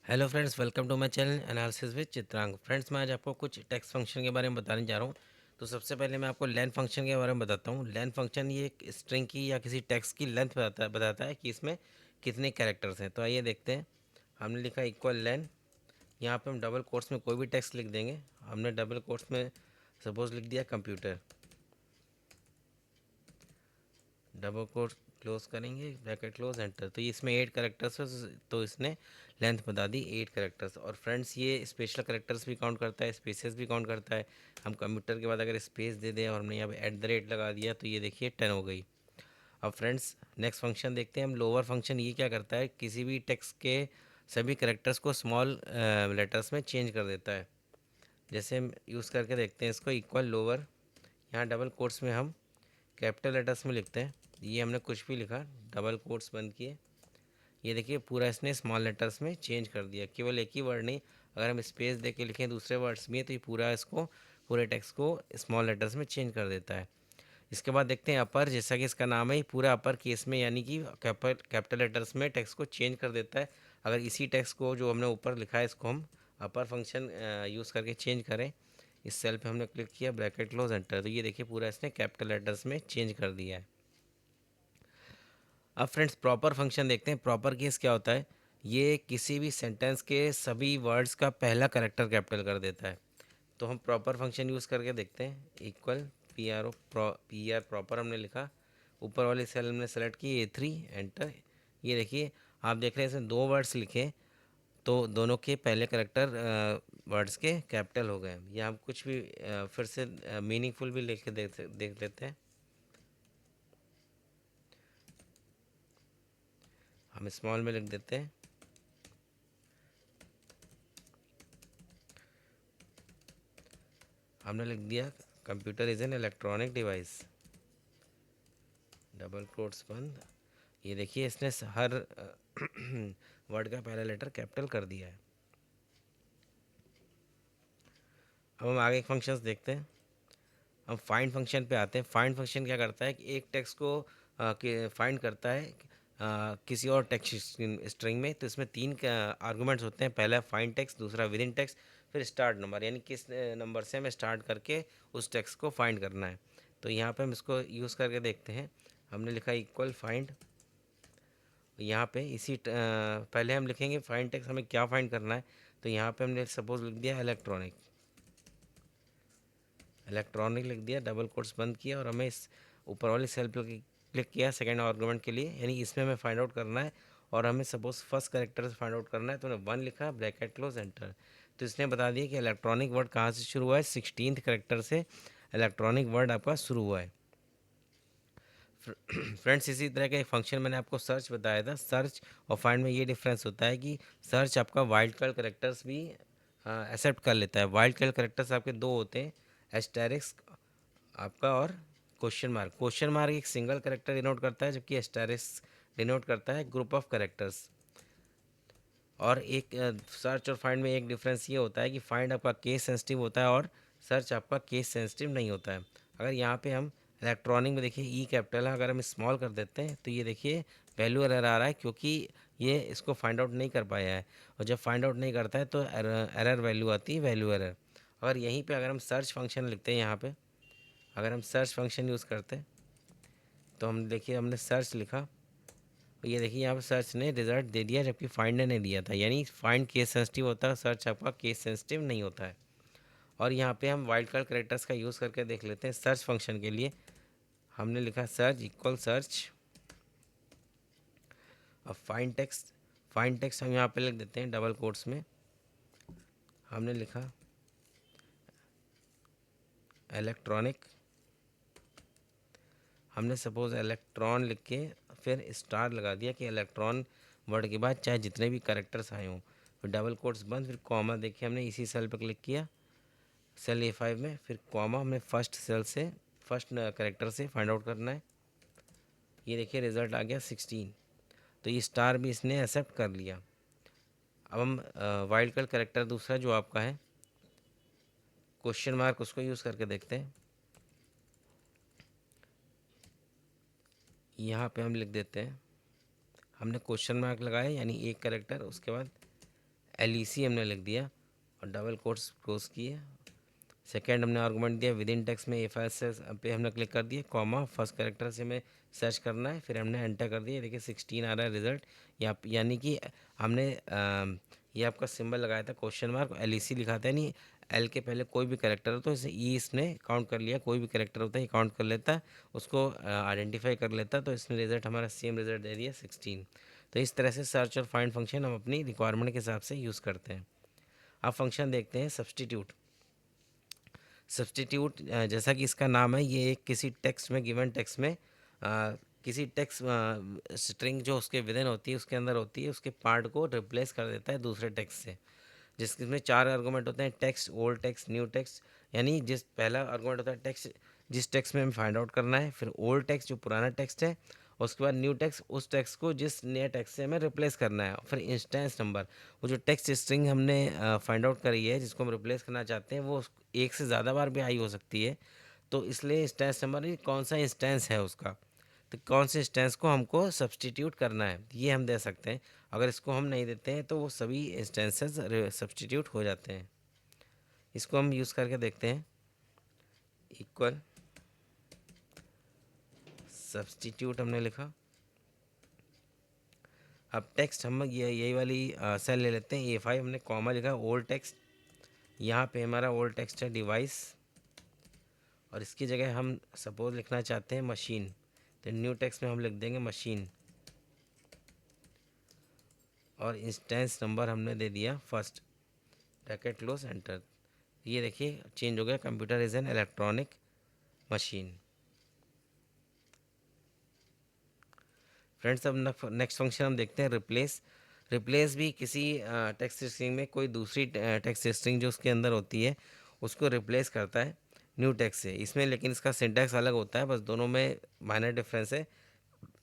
Hello friends, welcome to my channel analysis with Chitrang. Friends, मैं आज आपको कुछ टेक्स्ट फंक्शन के बारे में बताने जा रहा हूँ। तो सबसे पहले मैं आपको लेंथ फंक्शन के बारे में बताता हूँ। लेंथ फंक्शन ये एक स्ट्रिंग की या किसी टेक्स्ट की लेंथ बताता है कि इसमें कितने कैरेक्टर्स हैं। तो आइए देखते हैं। हमने लिखा इक्वल लेंथ। यहाँ पे हम डबल कोट्स में कोई भी टेक्स्ट लिख देंगे। हमने डबल कोट्स में सपोज लिख दिया कंप्यूटर, डबल कोट क्लोज करेंगे, ब्रैकेट क्लोज, एंटर। तो ये इसमें 8 करेक्टर्स है, तो इसने लेंथ बता दी 8 करेक्टर्स। और फ्रेंड्स, ये स्पेशल करेक्टर्स भी काउंट करता है, स्पेसेस भी काउंट करता है। हम कंप्यूटर के बाद अगर स्पेस दे दें और हमने यहाँ पे एट द रेट लगा दिया तो ये देखिए 10 हो गई। अब फ्रेंड्स, नेक्स्ट फंक्शन देखते हैं हम। लोअर फंक्शन ये क्या करता है, किसी भी टेक्स्ट के सभी करेक्टर्स को स्मॉल लेटर्स में चेंज कर देता है। जैसे हम यूज़ करके देखते हैं इसको, इक्वल लोअर। यहाँ डबल कोट्स में हम कैपिटल लेटर्स में लिखते हैं। ये हमने कुछ भी लिखा, डबल कोट्स बंद किए, ये देखिए पूरा इसने स्मॉल लेटर्स में चेंज कर दिया। केवल एक ही वर्ड नहीं, अगर हम स्पेस दे के लिखें दूसरे वर्ड्स में तो ये पूरा इसको, पूरे टेक्स्ट को स्मॉल लेटर्स में चेंज कर देता है। इसके बाद देखते हैं अपर। जैसा कि इसका नाम है, ये पूरा अपर केस में यानी कि कैपिटल लेटर्स में टेक्स्ट को चेंज कर देता है। अगर इसी टेक्स्ट को जो हमने ऊपर लिखा है इसको हम अपर फंक्शन यूज़ करके चेंज करें, इस सेल पे हमने क्लिक किया, ब्रैकेट क्लोज, एंटर, तो ये देखिए पूरा इसने कैपिटल लेटर्स में चेंज कर दिया है। अब फ्रेंड्स, प्रॉपर फंक्शन देखते हैं। प्रॉपर केस क्या होता है, ये किसी भी सेंटेंस के सभी वर्ड्स का पहला करेक्टर कैपिटल कर देता है। तो हम प्रॉपर फंक्शन यूज़ करके देखते हैं। इक्वल पी आर प्रॉपर हमने लिखा, ऊपर वाली सेल हमने सेलेक्ट की, A3, एंटर। ये देखिए, आप देख रहे हैं इसमें 2 वर्ड्स लिखे तो दोनों के पहले करेक्टर वर्ड्स के कैपिटल हो गए। या हम कुछ भी फिर से मीनिंगफुल भी लिख के देख लेते हैं। हम स्मॉल में लिख देते हैं। हमने लिख दिया computer is an electronic device, double quotes बंद। ये देखिए इसने हर वर्ड का पहला लेटर कैपिटल कर दिया है। अब हम आगे फंक्शंस देखते हैं। हम फाइंड फंक्शन पे आते हैं। फाइंड फंक्शन क्या करता है कि एक टेक्स्ट को फाइंड करता है किसी और टेक्स्ट स्ट्रिंग में। तो इसमें 3 आर्गूमेंट्स होते हैं। पहला फाइंड टेक्स्ट, दूसरा विद इन टेक्स्ट, फिर स्टार्ट नंबर, यानी किस नंबर से हमें स्टार्ट करके उस टेक्स्ट को फाइंड करना है। तो यहाँ पे हम इसको यूज़ करके देखते हैं। हमने लिखा इक्वल फाइंड। यहाँ पे पहले हम लिखेंगे फाइंड टेक्स्ट, हमें क्या फाइंड करना है। तो यहाँ पे हमने सपोज लिख दिया इलेक्ट्रॉनिक, इलेक्ट्रॉनिक लिख दिया, डबल कोट्स बंद किया, और हमें इस ऊपर वाली सेल पर क्लिक किया सेकंड आर्गूमेंट के लिए, यानी इसमें हमें फाइंड आउट करना है। और हमें सपोज फर्स्ट करेक्टर से फाइंड आउट करना है, तो हमने 1 लिखा, ब्रैकेट क्लोज, एंटर। तो इसने बता दिया कि इलेक्ट्रॉनिक वर्ड कहाँ से शुरू हुआ है, 16th करेक्टर से इलेक्ट्रॉनिक वर्ड आपका शुरू हुआ है। फ्रेंड्स, इसी तरह का एक फंक्शन मैंने आपको सर्च बताया था। सर्च और फाइंड में ये डिफरेंस होता है कि सर्च आपका वाइल्ड कार्ड करेक्टर्स भी एक्सेप्ट कर लेता है। वाइल्ड कार्ड करेक्टर्स आपके 2 होते हैं, एस्टेरिस्क आपका और क्वेश्चन मार्क। क्वेश्चन मार्क एक सिंगल करेक्टर डिनोट करता है, जबकि एस्टेरिस्क डिनोट करता है ग्रुप ऑफ करेक्टर्स। और एक सर्च और फाइंड में एक डिफरेंस ये होता है कि फाइंड आपका केस सेंसिटिव होता है और सर्च आपका केस सेंसिटिव नहीं होता है। अगर यहाँ पे हम इलेक्ट्रॉनिक में देखिए ई कैपिटल है, अगर हम स्मॉल कर देते हैं तो ये देखिए वैल्यू एरर आ रहा है, क्योंकि ये इसको फाइंड आउट नहीं कर पाया है। और जब फाइंड आउट नहीं करता है तो एरर वैल्यू आती है, वैल्यू एरर। अगर यहीं पे अगर हम सर्च फंक्शन लिखते हैं, यहाँ पे अगर हम सर्च फंक्शन यूज़ करते हैं तो हम देखिए हमने सर्च लिखा, और ये देखिए यहाँ पे सर्च ने रिजल्ट दे दिया, जबकि फाइंड ने नहीं दिया था। यानी फाइंड केस सेंसिटिव होता है, सर्च आपका केस सेंसिटिव नहीं होता है। और यहाँ पे हम वाइल्ड कार्ड करेक्टर्स का यूज़ करके देख लेते हैं। सर्च फंक्शन के लिए हमने लिखा सर्च इक्वल सर्च, अब फाइंड टेक्स्ट। फाइंड टेक्स्ट हम यहाँ पे लिख देते हैं डबल कोट्स में। हमने लिखा इलेक्ट्रॉनिक, हमने सपोज इलेक्ट्रॉन लिख के फिर स्टार लगा दिया कि इलेक्ट्रॉन वर्ड के बाद चाहे जितने भी करेक्टर्स आए हों। फिर डबल कोट्स बंद, फिर कॉमा देखिए हमने इसी सेल पर क्लिक किया, सेल A5 में, फिर कॉमा हमने फर्स्ट सेल से फर्स्ट करेक्टर से फाइंड आउट करना है। ये देखिए रिजल्ट आ गया 16। तो ये स्टार भी इसने एक्सेप्ट कर लिया। अब हम वाइल्ड कार्ड करेक्टर दूसरा जो आपका है क्वेश्चन मार्क, उसको यूज़ करके देखते हैं। यहाँ पे हम लिख देते हैं, हमने क्वेश्चन मार्क लगाया यानी एक करेक्टर, उसके बाद LEC हमने लिख दिया और डबल कोट्स क्लोज किए। सेकेंड हमने आर्गूमेंट दिया विद इन टेक्स्ट में ए फाइल से पे हमने क्लिक कर दिया, कॉमा फर्स्ट कैरेक्टर से हमें सर्च करना है, फिर हमने एंटर कर दिया। देखिए 16 आ रहा है रिजल्ट। यानी कि हमने ये आपका सिंबल लगाया था क्वेश्चन मार्क, LEC लिखा था, नहीं एल के पहले कोई भी कैरेक्टर हो तो इसे ई इसने काउंट कर लिया, कोई भी कैरेक्टर होता है ये काउंट कर लेता है, उसको आइडेंटिफाई कर लेता है, तो इसने रिजल्ट हमारा सेम रिजल्ट दे दिया 16। तो इस तरह से सर्च और फाइंड फंक्शन हम अपनी रिक्वायरमेंट के हिसाब से यूज़ करते हैं। अब फंक्शन देखते हैं सब्सटीट्यूट। सब्सटीट्यूट जैसा कि इसका नाम है, ये एक किसी टेक्स्ट में, गिवन टेक्स्ट में किसी टेक्स्ट स्ट्रिंग जो उसके विदिन होती है, उसके अंदर होती है, उसके पार्ट को रिप्लेस कर देता है दूसरे टेक्स्ट से, जिसमें 4 आर्गूमेंट होते हैं, text, old text, new text. यानी जिस पहला आर्गूमेंट होता है टेक्स्ट, जिस टेक्स्ट में हमें फाइंड आउट करना है, फिर ओल्ड टेक्स्ट जो पुराना टेक्स्ट है, और उसके बाद न्यू टेक्स्ट, उस टेक्स्ट को जिस नए टेक्स्ट से हमें रिप्लेस करना है, फिर इंस्टेंस नंबर, वो जो टेक्स्ट स्ट्रिंग हमने फाइंड आउट करी है जिसको हम रिप्लेस करना चाहते हैं, वो एक से ज़्यादा बार भी आई हो सकती है, तो इसलिए इंस्टेंस नंबर कौन सा इंस्टेंस है उसका, तो कौन से इंस्टेंस को हमको सब्सटीट्यूट करना है ये हम दे सकते हैं। अगर इसको हम नहीं देते हैं तो वो सभी इंस्टेंसेस सब्सटीट्यूट हो जाते हैं। इसको हम यूज़ करके देखते हैं। इक्वल सब्सटीट्यूट हमने लिखा। अब टेक्स्ट हम ये यही वाली सेल ले लेते हैं, A5 हमने कॉमा लिखा, ओल्ड टेक्स्ट, यहाँ पे हमारा ओल्ड टेक्स्ट है डिवाइस, और इसकी जगह हम सपोज लिखना चाहते हैं मशीन, तो न्यू टेक्स्ट में हम लिख देंगे मशीन, और इंस्टेंस नंबर हमने दे दिया फर्स्ट, ब्रैकेट क्लोज एंटर। ये देखिए चेंज हो गया, computer is an electronic machine. Friends अब नेक्स्ट फंक्शन हम देखते हैं रिप्लेस। रिप्लेस भी किसी टेक्स्ट स्ट्रिंग में कोई दूसरी टेक्स्ट स्ट्रिंग जो उसके अंदर होती है उसको रिप्लेस करता है न्यू टेक्स्ट से। इसमें लेकिन इसका सिंटैक्स अलग होता है, बस दोनों में माइनर डिफरेंस है।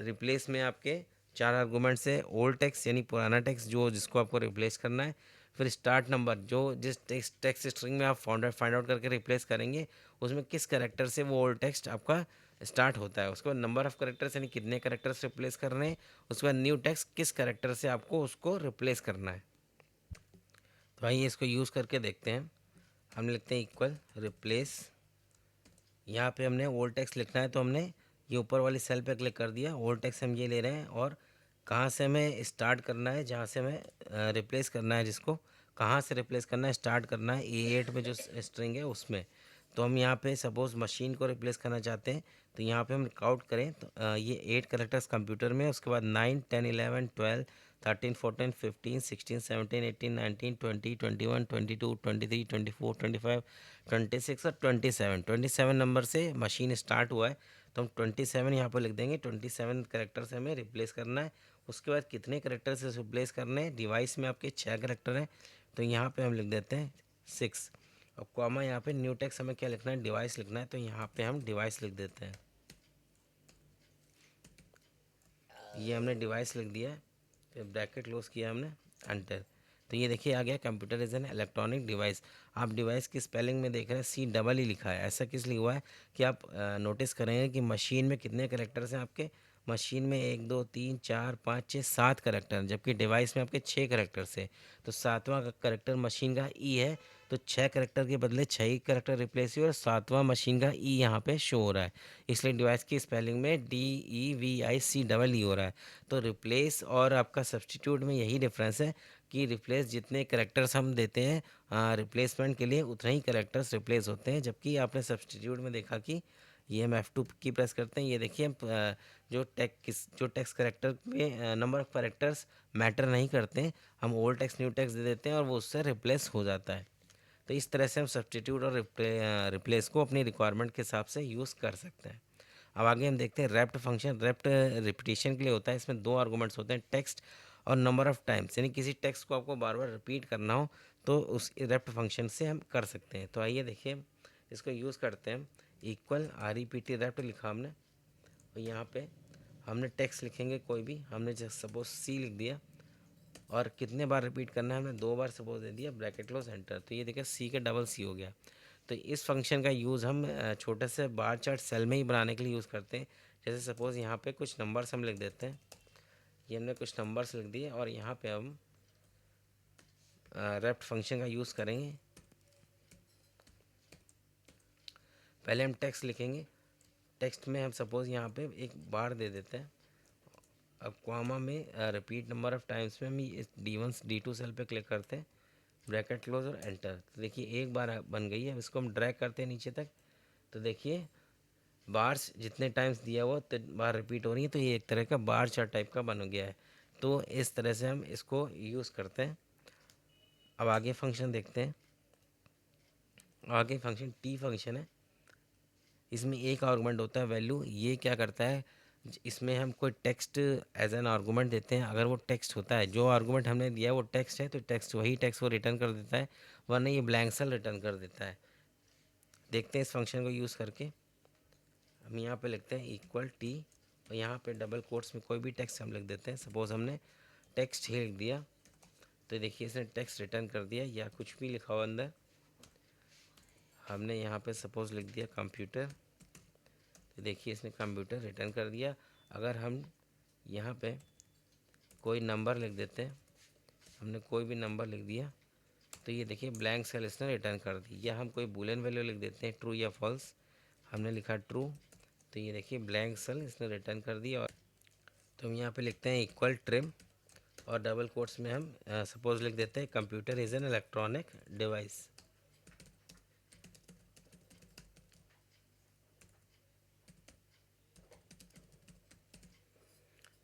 रिप्लेस में आपके 4 आर्गूमेंट से ओल्ड टेक्स्ट यानी पुराना टेक्स्ट जो जिसको आपको रिप्लेस करना है, फिर स्टार्ट नंबर जो जिस टेक्स्ट स्ट्रिंग में आप फाइंड आउट करके रिप्लेस करेंगे उसमें किस करेक्टर से वो ओल्ड टेक्स्ट आपका स्टार्ट होता है, उसके बाद नंबर ऑफ़ करेक्टर्स यानी कितने करेक्टर्स रिप्लेस करने हैं, उसके बाद न्यू टेक्स्ट किस करेक्टर से आपको उसको रिप्लेस करना है। तो आइए इसको यूज़ करके देखते हैं। हम लिखते हैं इक्वल रिप्लेस, यहाँ पे हमने ओल्ड टेक्स्ट लिखना है तो हमने ये ऊपर वाली सेल पे क्लिक कर दिया, ओल्ड टेक्स्ट हम ये ले रहे हैं, और कहाँ से हमें स्टार्ट करना है, जहाँ से हमें रिप्लेस करना है, जिसको कहाँ से रिप्लेस करना है, स्टार्ट करना है A8 में जो स्ट्रिंग है उसमें। तो हम यहाँ पे सपोज़ मशीन को रिप्लेस करना चाहते हैं, तो यहाँ पे हम काउंट करें तो ये 8 करेक्टर्स कंप्यूटर में, उसके बाद 9 10 11 12 13 14 15 16 17 18 19 20 21 22 23 24 25 26 और 27 नंबर से मशीन स्टार्ट हुआ है, तो हम 27 यहाँ पर लिख देंगे। 27 करेक्टर से हमें रिप्लेस करना है। उसके बाद कितने करेक्टर से रिप्लेस करने हैं, डिवाइस में आपके 6 करेक्टर हैं, तो यहाँ पे हम लिख देते हैं 6, और कॉमा यहाँ पे न्यू टेक्स्ट हमें क्या लिखना है, डिवाइस लिखना है, तो यहाँ पे हम डिवाइस लिख देते हैं। ये हमने डिवाइस लिख दिया है, फिर ब्रैकेट क्लोज किया हमने, एंटर। तो ये देखिए आ गया computer is an electronic device. आप डिवाइस की स्पेलिंग में देख रहे हैं C लिखा है, ऐसा किस लिए हुआ है कि आप नोटिस करेंगे कि मशीन में कितने करेक्टर्स हैं आपके, मशीन में 1 2 3 4 5 6 7 करेक्टर, जबकि डिवाइस में आपके 6 करेक्टर्स है, तो 7वां करेक्टर मशीन का ई है, तो 6 करेक्टर के बदले 6 ही करेक्टर रिप्लेस हुए और 7वां मशीन का ई यहाँ पे शो हो रहा है, इसलिए डिवाइस की स्पेलिंग में DEVICE हो रहा है। तो रिप्लेस और आपका सब्सटीट्यूट में यही डिफरेंस है कि रिप्लेस जितने करेक्टर्स हम देते हैं रिप्लेसमेंट के लिए उतने ही करेक्टर्स रिप्लेस होते हैं, जबकि आपने सब्सटीट्यूट में देखा कि ये हम F2 की प्रेस करते हैं, ये देखिए हम जो टेक्स्ट करेक्टर में नंबर ऑफ़ करेक्टर्स मैटर नहीं करते, हम ओल्ड टेक्स्ट न्यू टेक्स्ट दे देते हैं और वो उससे रिप्लेस हो जाता है। तो इस तरह से हम सब्सटीट्यूट और रिप्लेस को अपनी रिक्वायरमेंट के हिसाब से यूज़ कर सकते हैं। अब आगे हम देखते हैं रैप्ट फंक्शन। रैप्ट रिपीटिशन के लिए होता है, इसमें 2 आर्गूमेंट्स होते हैं, टेक्स्ट और नंबर ऑफ़ टाइम्स, यानी किसी टेक्स्ट को आपको बार बार रिपीट करना हो तो उस रैप्ट फंक्शन से हम कर सकते हैं। तो आइए देखिए इसको यूज़ करते हैं। इक्वल REPT रैप्ट लिखा हमने, और यहाँ पे हमने टेक्स्ट लिखेंगे कोई भी, हमने जैसे सपोज C लिख दिया, और कितने बार रिपीट करना है, हमने 2 बार सपोज दे दिया, ब्रैकेट क्लोज एंटर। तो ये देखिए C का डबल C हो गया। तो इस फंक्शन का यूज़ हम छोटे से बार चार्ट सेल में ही बनाने के लिए यूज़ करते हैं। जैसे सपोज़ यहाँ पे कुछ नंबर्स हम लिख देते हैं, ये हमने कुछ नंबर्स लिख दिए, और यहाँ पे हम रेप्ट फंक्शन का यूज़ करेंगे। पहले हम टेक्स्ट लिखेंगे। टेक्स्ट में हम सपोज़ यहाँ पे एक बार दे देते हैं। अब कॉमा में रिपीट नंबर ऑफ़ टाइम्स में हम इस D1 D2 सेल पे क्लिक करते हैं, ब्रैकेट क्लोज और एंटर। तो देखिए एक बार बन गई है। अब इसको हम ड्रैग करते हैं नीचे तक, तो देखिए बार्स जितने टाइम्स दिया हुआ उतने बार रिपीट हो रही है, तो ये एक तरह का बार चार्ट टाइप का बन गया है। तो इस तरह से हम इसको यूज़ करते हैं। अब आगे फंक्शन देखते हैं। आगे फंक्शन टी फंक्शन है। इसमें एक आर्गूमेंट होता है वैल्यू। ये क्या करता है, इसमें हम कोई टेक्स्ट एज एन आर्गूमेंट देते हैं। अगर वो टेक्स्ट होता है, जो आर्गूमेंट हमने दिया है वो टेक्स्ट है, तो टेक्स्ट वही टेक्स्ट वो रिटर्न कर देता है, वरना ये ब्लैंक सेल रिटर्न कर देता है। देखते हैं इस फंक्शन को यूज़ करके। हम यहाँ पे लिखते हैं इक्वल टी, और यहाँ पे डबल कोट्स में कोई भी टेक्स्ट हम लिख देते हैं। सपोज़ हमने टेक्स्ट ही लिख दिया, तो देखिए इसने टेक्स्ट रिटर्न कर दिया, या कुछ भी लिखा हुआ अंदर। हमने यहाँ पे सपोज़ लिख दिया कंप्यूटर, तो देखिए इसने कंप्यूटर रिटर्न कर दिया। अगर हम यहाँ पे कोई नंबर लिख देते हैं, हमने कोई भी नंबर लिख दिया, तो ये देखिए ब्लैंक सेल इसने रिटर्न कर दी। या हम कोई बूलियन वैल्यू लिख देते हैं, ट्रू या फॉल्स। हमने लिखा ट्रू, तो ये देखिए ब्लैंक सेल इसने रिटर्न कर दिया। और तो हम यहाँ पे लिखते हैं इक्वल ट्रिम, और डबल कोट्स में हम सपोज लिख देते हैं computer is an electronic device.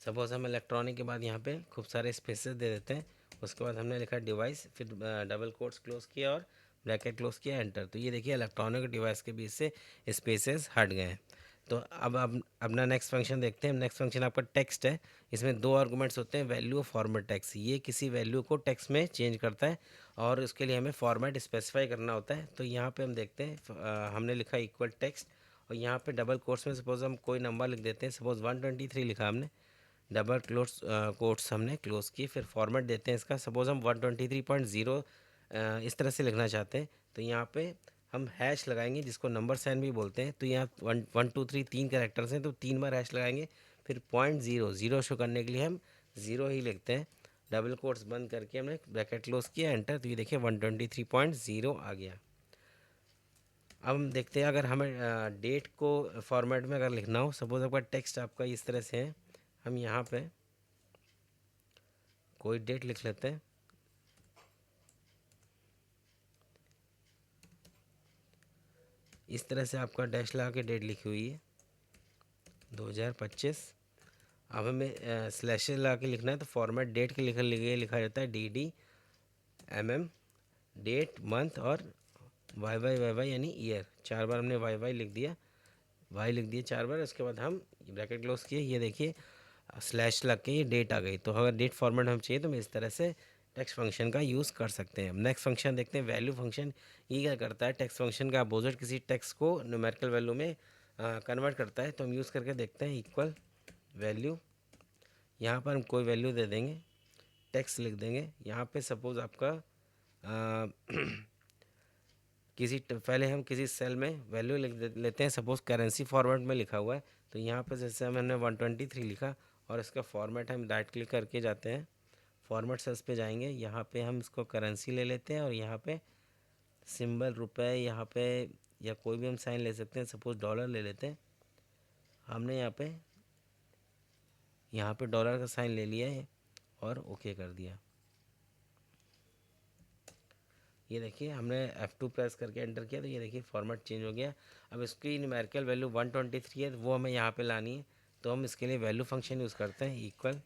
Suppose हम इलेक्ट्रॉनिक के बाद यहाँ पे खूब सारे स्पेसेस दे देते हैं। उसके बाद हमने लिखा डिवाइस, फिर डबल कोट्स क्लोज़ किया और ब्रैकेट क्लोज़ किया, एंटर। तो ये देखिए इलेक्ट्रॉनिक डिवाइस के बीच से स्पेसेस हट गए हैं। तो अब अपना नेक्स्ट फंक्शन देखते हैं। नेक्स्ट फंक्शन आपका टेक्स्ट है। इसमें दो आर्गूमेंट्स होते हैं, वैल्यू और फॉर्मेट टेक्स्ट। ये किसी वैल्यू को टेक्स्ट में चेंज करता है, और उसके लिए हमें फॉर्मेट स्पेसिफाई करना होता है। तो यहाँ पे हम देखते हैं, हमने लिखा इक्वल टेक्स्ट, और यहाँ पे डबल कोट्स में सपोज हम कोई नंबर लिख देते हैं। सपोज 123 लिखा हमने, डबल क्लोज कोट्स हमने क्लोज किए, फिर फॉर्मेट देते हैं इसका। सपोज़ हम 123.0 इस तरह से लिखना चाहते हैं, तो यहाँ पे हम हैश लगाएंगे, जिसको नंबर साइन भी बोलते हैं। तो यहाँ 1 1 2 3 तीन कैरेक्टर्स हैं, तो 3 बार हैश लगाएंगे। फिर 0.0 शो करने के लिए हम 0 ही लिखते हैं। डबल कोट्स बंद करके हमने ब्रैकेट क्लोज किया, एंटर। तो ये देखिए 123.0 आ गया। अब हम देखते हैं, अगर हमें डेट को फॉर्मेट में अगर लिखना हो, सपोज आपका टेक्स्ट आपका इस तरह से है, हम यहाँ पे कोई डेट लिख लेते हैं। इस तरह से आपका डैश लगा के डेट लिखी हुई है 2025। अब हमें स्लैश लगा के लिखना है, तो फॉर्मेट डेट के लिखा जाता है DD डेट मंथ और YY यानी ईयर। 4 बार हमने YY लिख दिया, वाई लिख दिया 4 बार। उसके बाद हम ब्रैकेट क्लोज किए, ये देखिए स्लैश लग के ये डेट आ गई। तो अगर डेट फॉर्मेट हम चाहिए तो हम इस तरह से टेक्स्ट फंक्शन का यूज़ कर सकते हैं। नेक्स्ट फंक्शन देखते हैं, वैल्यू फंक्शन। ये क्या करता है, टेक्स्ट फंक्शन का अपोजिट किसी टेक्स्ट को न्यूमेरिकल वैल्यू में कन्वर्ट करता है। तो हम यूज़ करके देखते हैं इक्वल वैल्यू। यहाँ पर हम कोई वैल्यू दे देंगे, टेक्स्ट लिख देंगे। यहाँ पे सपोज़ आपका पहले हम किसी सेल में वैल्यू लिख लेते हैं। सपोज़ करेंसी फॉर्मेट में लिखा हुआ है, तो यहाँ पे जैसे हमने 123 लिखा, और इसका फॉर्मेट हम राइट क्लिक करके जाते हैं, फॉर्मेट सेल्स पे जाएंगे। यहाँ पे हम इसको करेंसी ले लेते हैं, और यहाँ पे सिंबल रुपए, यहाँ पे या कोई भी हम साइन ले सकते हैं। सपोज़ डॉलर ले लेते हैं। हमने यहाँ पे डॉलर का साइन ले लिया है और ओके कर दिया। ये देखिए हमने F2 प्रेस करके एंटर किया, तो ये देखिए फॉर्मेट चेंज हो गया। अब इसकी न्यूमेरिकल वैल्यू 123 है, वो हमें यहाँ पे लानी है। तो हम इसके लिए वैल्यू फंक्शन यूज़ करते हैं, इक्वल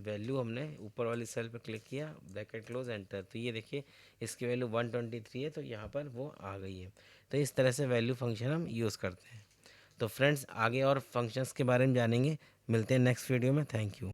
वैल्यू। हमने ऊपर वाली सेल पर क्लिक किया, ब्रैकेट क्लोज, एंटर। तो ये देखिए इसकी वैल्यू 123 है, तो यहाँ पर वो आ गई है। तो इस तरह से वैल्यू फंक्शन हम यूज़ करते हैं। तो फ्रेंड्स, आगे और फंक्शंस के बारे में जानेंगे। मिलते हैं नेक्स्ट वीडियो में। Thank you.